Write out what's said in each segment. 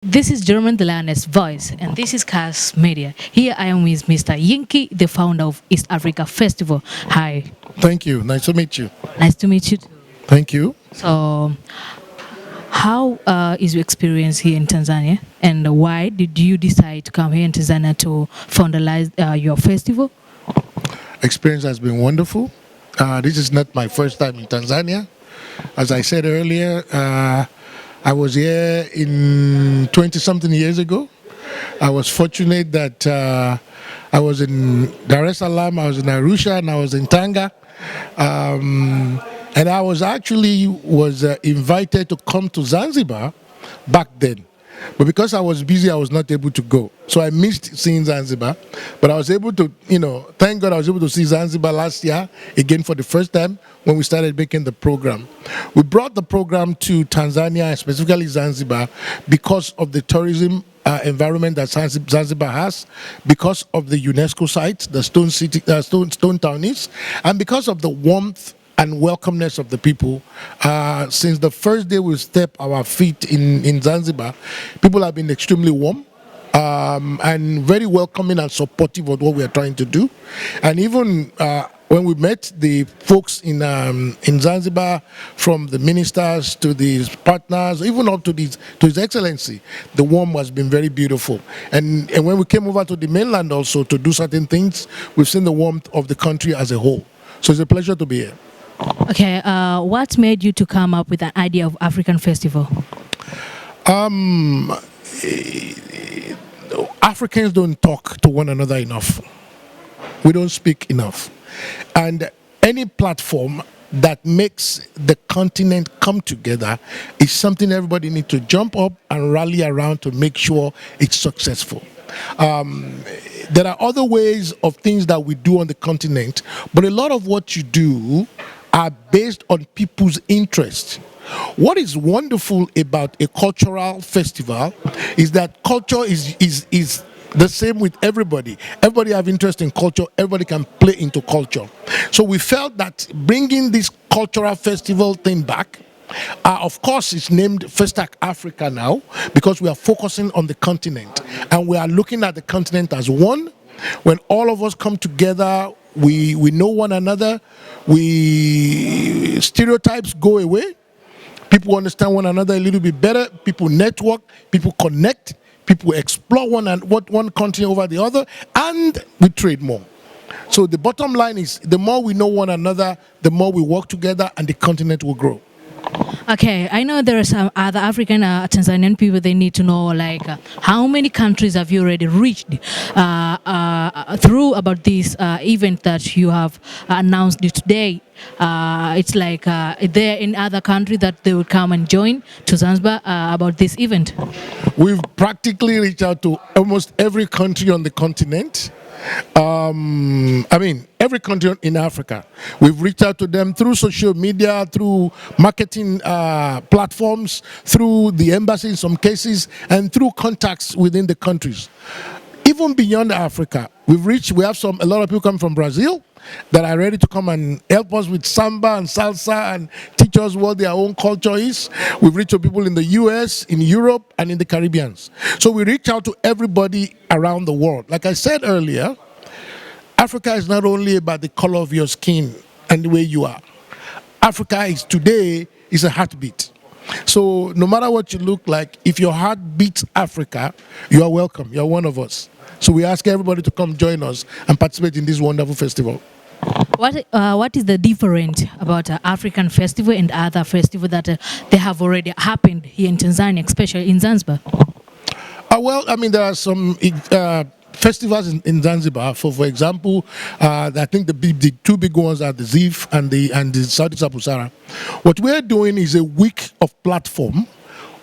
This is German the Lioness Voice, and this is Cast Media. Here I am with Mr. YINKI, the founder of East Africa Festival. Hi. Thank you. Nice to meet you. Nice to meet you too. Thank you. So, how is your experience here in Tanzania, and why did you decide to come here in Tanzania to foundalize your festival? Experience has been wonderful. This is not my first time in Tanzania. As I said earlier, I was here in 20-something years ago. I was fortunate that I was in Dar es Salaam, I was in Arusha, and I was in Tanga. And I was actually invited to come to Zanzibar back then. But because I was busy, I was not able to go. So I missed seeing Zanzibar. But I was able to, thank God I was able to see Zanzibar last year, again for the first time when we started making the program. We brought the program to Tanzania, specifically Zanzibar, because of the tourism environment that Zanzibar has, because of the UNESCO site, the Stone Town is, and because of the warmth and welcomeness of the people. Since the first day we step our feet in Zanzibar, people have been extremely warm and very welcoming and supportive of what we are trying to do. And even when we met the folks in Zanzibar, from the ministers to the partners, even up to His Excellency, the warmth has been very beautiful. And when we came over to the mainland also to do certain things, we've seen the warmth of the country as a whole. So it's a pleasure to be here. Okay, what made you to come up with an idea of African festival? Africans don't talk to one another enough. We don't speak enough. And any platform that makes the continent come together is something everybody needs to jump up and rally around to make sure it's successful. There are other ways of things that we do on the continent, but a lot of what you do are based on people's interests. What is wonderful about a cultural festival is that culture is the same with everybody. Everybody have interest in culture. Everybody can play into culture. So we felt that bringing this cultural festival thing back, of course, it's named Festac Africa now because we are focusing on the continent and we are looking at the continent as one. When all of us come together, we know one another, stereotypes go away, people understand one another a little bit better, people network, people connect, people explore one country over the other, and we trade more. So the bottom line is, the more we know one another, the more we work together, and the continent will grow. Okay, I know there are some other African Tanzanian people. They need to know, like, how many countries have you already reached through about this event that you have announced today? It's like there in other countries that they will come and join to Zanzibar about this event. We've practically reached out to almost every country on the continent. Every country in Africa. We've reached out to them through social media, through marketing platforms, through the embassy in some cases, and through contacts within the countries. Even beyond Africa, we have a lot of people come from Brazil that are ready to come and help us with samba and salsa and teach us what their own culture is. We've reached out to people in the US, in Europe, and in the Caribbean. So we reach out to everybody around the world. Like I said earlier, Africa is not only about the color of your skin and the way you are. Africa today is a heartbeat. So no matter what you look like, if your heart beats Africa, you are welcome. You are one of us. So we ask everybody to come join us and participate in this wonderful festival. What is the difference about African festival and other festival that they have already happened here in Tanzania, especially in Zanzibar? There are some festivals in Zanzibar. For example, I think the two big ones are the ZIF and the Saudi Sapusara. What we're doing is a week of platform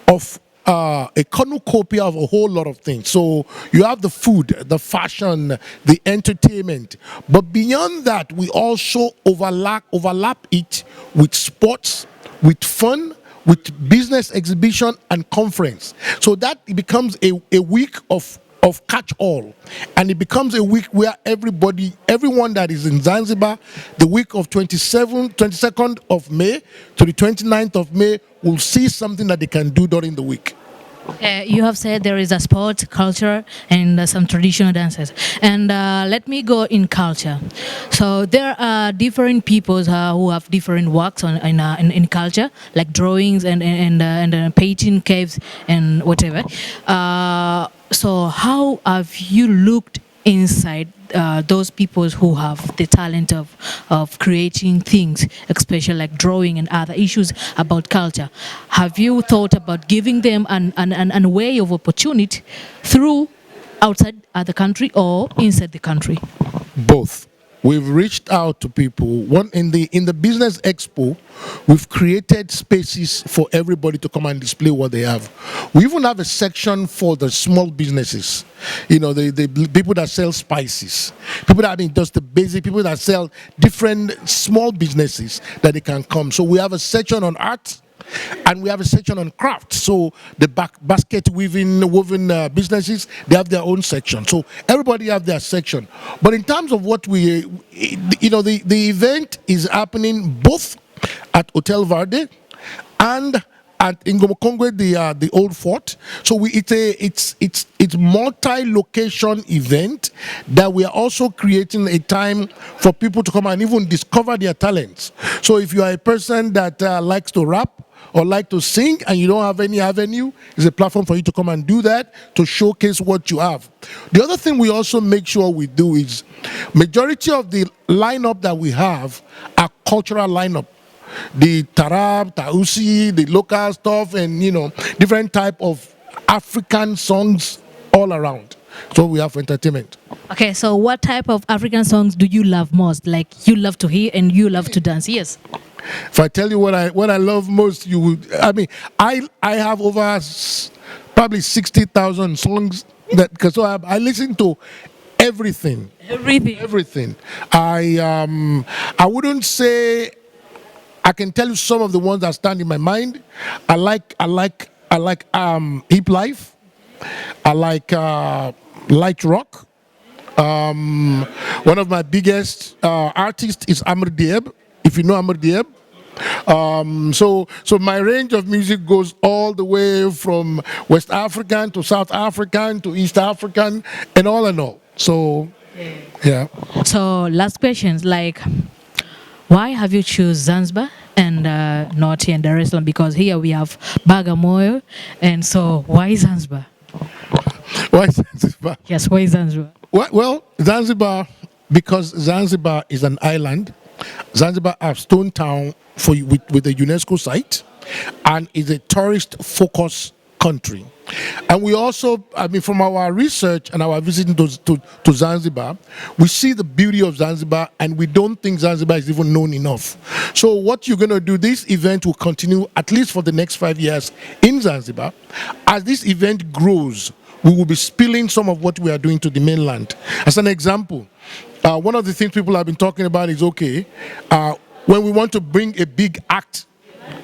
of a cornucopia of a whole lot of things. So you have the food, the fashion, the entertainment. But beyond that, we also overlap it with sports, with fun, with business exhibition and conference. So that it becomes a week of catch-all, and it becomes a week where everyone that is in Zanzibar, the week of 22nd of May to the 29th of May, will see something that they can do during the week. You have said there is a sport, culture, and some traditional dances. And let me go in culture. So there are different peoples who have different works in culture, like drawings and painting, caves, and whatever. So how have you looked inside those people who have the talent of creating things, especially like drawing and other issues about culture? Have you thought about giving them an way of opportunity through outside the country or inside the country? Both. We've reached out to people. One in the business expo, we've created spaces for everybody to come and display what they have. We even have a section for the small businesses. You know, the people that sell spices, people that just the basic people that sell different small businesses that they can come. So we have a section on art. And we have a section on craft. So the basket woven businesses, they have their own section. So everybody have their section. But in terms of what the event is happening both at Hotel Verde and at Ngomokongwe, the old fort. So it's multi-location event that we are also creating a time for people to come and even discover their talents. So if you are a person that likes to rap or like to sing and you don't have any avenue, it's a platform for you to come and do that, to showcase what you have. The other thing we also make sure we do is majority of the lineup that we have are cultural lineup. The tarab, tausi, the local stuff, and different type of African songs all around. So we have entertainment. Okay, so what type of African songs do you love most? Like you love to hear and you love to dance? Yes. If I tell you what I love most, you would. I mean, I have over probably 60,000 songs because so I listen to everything. Everything. I wouldn't say. I can tell you some of the ones that stand in my mind. I like hip life. I like light rock. One of my biggest artists is Amr Dieb. If you know Amr Dieb. So my range of music goes all the way from West African to South African to East African and all. So yeah. So last questions, like why have you choose Zanzibar and not here in Dar es Salaam? Because here we have Bagamoyo, and so why Zanzibar? Why Zanzibar? Yes, why Zanzibar? Well, Zanzibar, because Zanzibar is an island. Zanzibar has Stone Town with a UNESCO site and is a tourist focused country. And we also, from our research and our visiting to Zanzibar, we see the beauty of Zanzibar and we don't think Zanzibar is even known enough. So what you're going to do, this event will continue at least for the next 5 years in Zanzibar. As this event grows, we will be spilling some of what we are doing to the mainland. As an example, one of the things people have been talking about is, when we want to bring a big act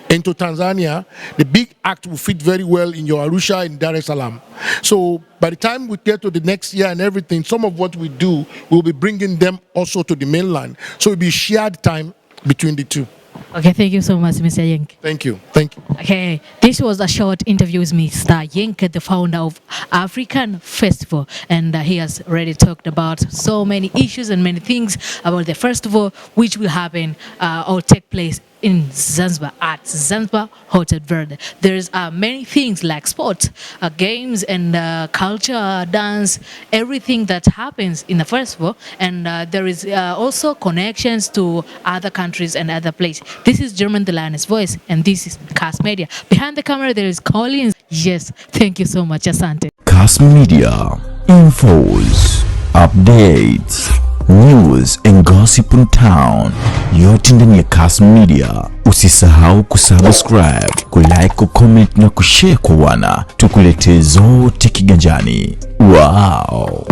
into Tanzania, the big act will fit very well in your Arusha in Dar es Salaam. So by the time we get to the next year and everything, some of what we do, we'll be bringing them also to the mainland. So it'll be shared time between the two. Okay, thank you so much, Mr. YINKI. Thank you. Thank you. Okay, this was a short interview with Mr. YINKI, the founder of African Festival, and he has already talked about so many issues and many things about the festival, which will happen or take place in Zanzibar at Zanzibar Hotel Verde. There's many things like sports, games, and culture, dance, everything that happens in the festival, and there is also connections to other countries and other places. This is German the Lioness Voice, and this is Cast Media. Behind the camera there is Collins. Yes, thank you so much. Asante. Cast Media, infos, updates, news and gossip in town, yote ndani ya Cast Media. Usisahau kusubscribe, kulike, kucomment na kushare kwa wana, tukuletee zote kiganjani. Wow.